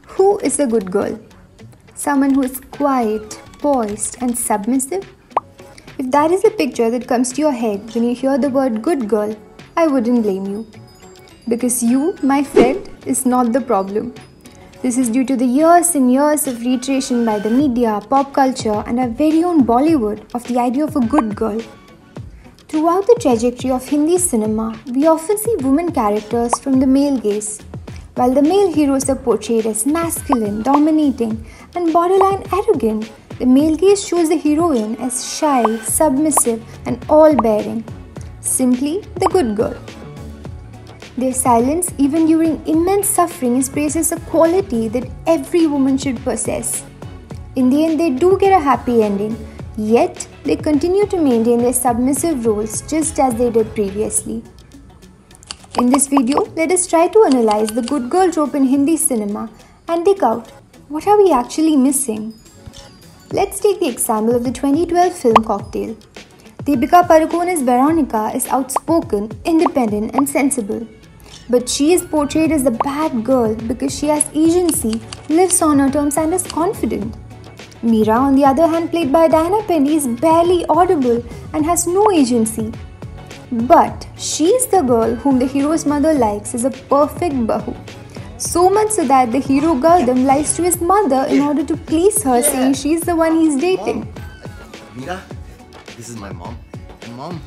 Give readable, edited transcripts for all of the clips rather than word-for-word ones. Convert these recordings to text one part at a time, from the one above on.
Who is a good girl? Someone who is quiet, poised, and submissive? If that is the picture that comes to your head when you hear the word good girl, I wouldn't blame you. Because you, my friend, is not the problem. This is due to the years and years of reiteration by the media, pop culture, and our very own Bollywood of the idea of a good girl. Throughout the trajectory of Hindi cinema, we often see women characters from the male gaze. While the male heroes are portrayed as masculine, dominating, and borderline arrogant, the male gaze shows the heroine as shy, submissive, and all-bearing. Simply the good girl. Their silence, even during immense suffering, is praised as a quality that every woman should possess. In the end, they do get a happy ending, yet they continue to maintain their submissive roles just as they did previously. In this video, let us try to analyze the good girl trope in Hindi cinema and dig out what are we actually missing. Let's take the example of the 2012 film Cocktail. Deepika Padukone as Veronica is outspoken, independent, and sensible. But she is portrayed as a bad girl because she has agency, lives on her terms, and is confident. Meera, on the other hand, played by Diana Penny, is barely audible and has no agency. But she is the girl whom the hero's mother likes as a perfect bahu. So much so that the hero Gautam lies to his mother in order to please her, saying she's the one he's dating. Meera, this is my mom. And mom,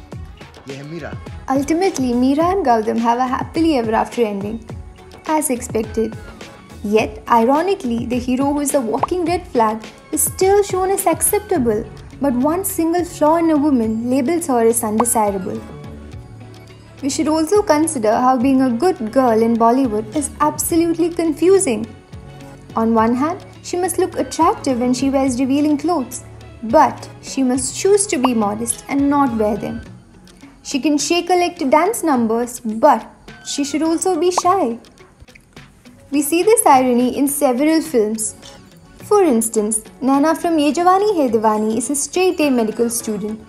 yeah, Meera. Ultimately, Meera and Gautam have a happily ever after ending, as expected. Yet, ironically, the hero who is a walking red flag is still shown as acceptable, but one single flaw in a woman labels her as undesirable. We should also consider how being a good girl in Bollywood is absolutely confusing. On one hand, she must look attractive when she wears revealing clothes, but she must choose to be modest and not wear them. She can shake a leg to dance numbers, but she should also be shy. We see this irony in several films. For instance, Naina from Ye Jawani Hai Diwani is a straight-A medical student.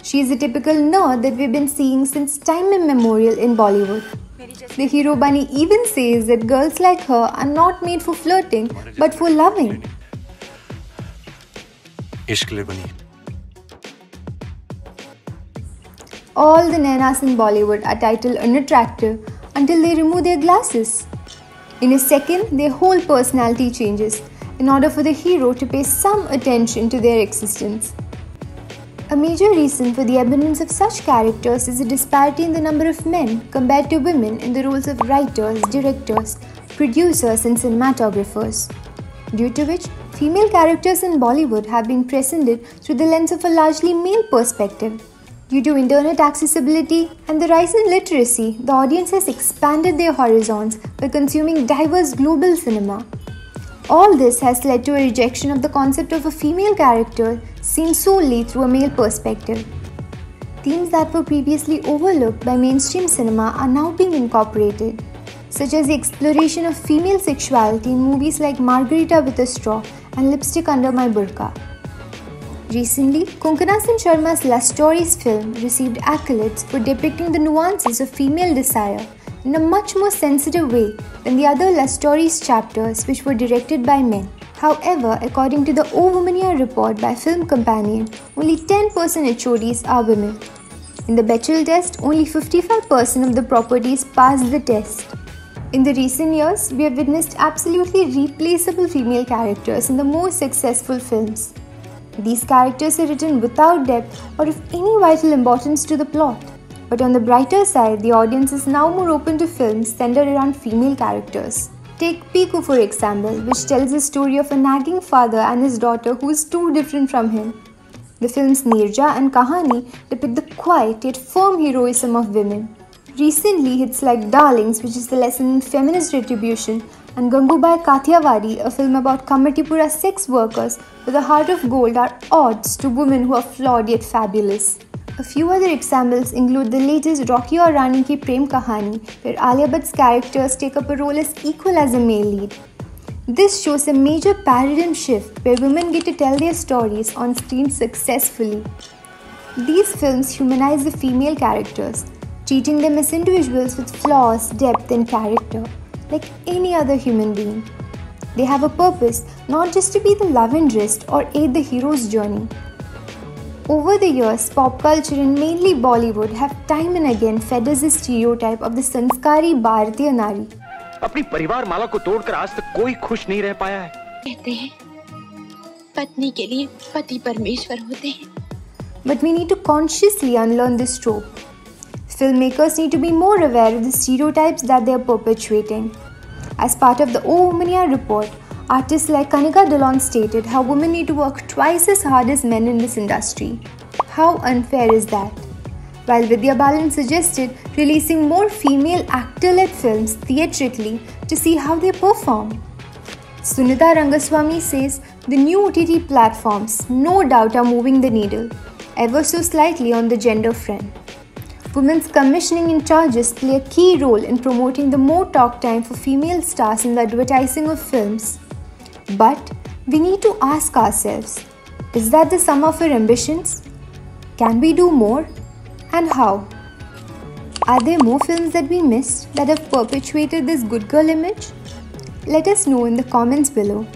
She is a typical nerd that we've been seeing since time immemorial in Bollywood. The hero Bunny even says that girls like her are not made for flirting, but for loving. All the Nainas in Bollywood are titled unattractive until they remove their glasses. In a second, their whole personality changes in order for the hero to pay some attention to their existence. A major reason for the abundance of such characters is a disparity in the number of men compared to women in the roles of writers, directors, producers, and cinematographers. Due to which, female characters in Bollywood have been presented through the lens of a largely male perspective. Due to internet accessibility and the rise in literacy, the audience has expanded their horizons by consuming diverse global cinema. All this has led to a rejection of the concept of a female character seen solely through a male perspective. Themes that were previously overlooked by mainstream cinema are now being incorporated, such as the exploration of female sexuality in movies like Margarita with a Straw and Lipstick Under My Burqa. Recently, Konkana Sen Sharma's Love Stories film received accolades for depicting the nuances of female desire in a much more sensitive way than the other Love Stories chapters which were directed by men. However, according to the O Womania report by Film Companion, only 10% HODs are women. In the Bechdel test, only 55% of the properties passed the test. In the recent years, we have witnessed absolutely replaceable female characters in the most successful films. These characters are written without depth or of any vital importance to the plot. But on the brighter side, the audience is now more open to films centered around female characters. Take Piku for example, which tells the story of a nagging father and his daughter who is too different from him. The films Nirja and Kahani depict the quiet yet firm heroism of women. Recently, hits like Darlings, which is the lesson in feminist retribution, and Gangubai Kathiawadi, a film about Kamatipura sex workers with a heart of gold, are odes to women who are flawed yet fabulous. A few other examples include the latest Rocky Aur Rani Ki Prem Kahani, where Alia Bhatt's characters take up a role as equal as a male lead. This shows a major paradigm shift where women get to tell their stories on screen successfully. These films humanize the female characters, treating them as individuals with flaws, depth, and character, like any other human being. They have a purpose, not just to be the love interest or aid the hero's journey. Over the years, pop culture and mainly Bollywood have time and again fed us the stereotype of the sanskari Bharatiya Nari. अपनी परिवार माला को तोड़कर आज तक कोई खुश नहीं रह पाया है। कहते हैं पत्नी के लिए पति परमेश्वर होते हैं। But we need to consciously unlearn this trope. Filmmakers need to be more aware of the stereotypes that they are perpetuating. As part of the O Woman report, artists like Kanika Dillon stated how women need to work twice as hard as men in this industry. How unfair is that? While Vidya Balan suggested releasing more female actor-led films theatrically to see how they perform. Sunita Rangaswamy says the new OTT platforms no doubt are moving the needle, ever so slightly on the gender front. Women's commissioning in charges play a key role in promoting the more talk time for female stars in the advertising of films. But we need to ask ourselves, is that the sum of our ambitions? Can we do more? And how? Are there more films that we missed that have perpetuated this good girl image? Let us know in the comments below.